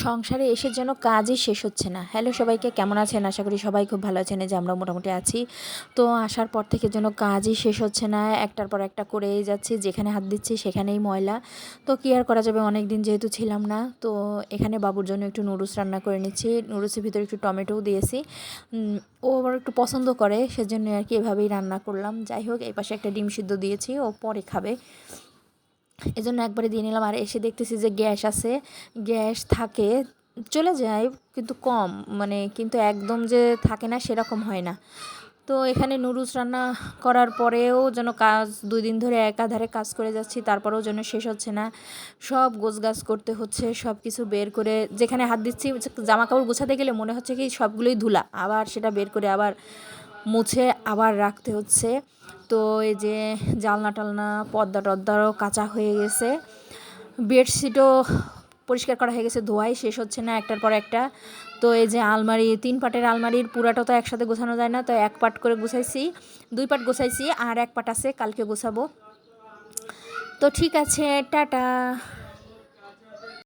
সংসারে এসে যেন কাজই শেষ হচ্ছে না। হ্যালো সবাইকে, কেমন আছেন? আশা করি সবাই খুব ভালো আছেন। এই যে আমরা মোটামুটি আছি। তো আসার পর থেকে যেন কাজই শেষ হচ্ছে না, একটার পর একটা করেই যাচ্ছি, যেখানে হাত দিচ্ছি সেখানেই ময়লা। তো কী আর করা যাবে, অনেক দিন যেহেতু ছিলাম না। তো এখানে বাবুর জন্য একটু নুডলস রান্না করে নিচ্ছি। নুডলসের ভিতরে একটু টমেটোও দিয়েছি। ও আবার একটু পছন্দ করে, সেজন্য আর কি এভাবেই রান্না করলাম। যাই হোক, এই পাশে একটা ডিম সিদ্ধ দিয়েছি, ও পরে খাবে, এজন্য একবারে দিয়ে নিলাম। আর এসে দেখতেছি যে গ্যাস আছে, গ্যাস থাকে, চলে যায় কিন্তু কম, কিন্তু একদম যে থাকে না সেরকম হয় না। তো এখানে নুডলস রান্না করার পরেও যেন কাজ 2 দিন ধরে একাধারে কাজ করে যাচ্ছি, তারপরেও যেন শেষ হচ্ছে না। সব গোছগাছ করতে হচ্ছে, সব কিছু বের করে যেখানে হাত দিচ্ছি, জামা কাপড় গোছাতে গেলে মনে হচ্ছে কি সবগুলোই ধুলা, আবার সেটা বের করে আবার মুছে আবার রাখতে হচ্ছে। তো এই যে জালনা টালনা পর্দা টর্দাও কাচা হয়ে গেছে, বেডশিটও পরিষ্কার করা হয়ে গেছে, ধোয়াই শেষ হচ্ছে না একটার পর একটা। তো এই যে আলমারি, 3 পাটের আলমারির পুরাটা তো একসাথে গোছানো যায় না, তো 1 পাট করে গুছাইছি, 2 পাট গোছাইছি, আর 1 পাট আছে কালকে গোছাবো। তো ঠিক আছে, টাটা।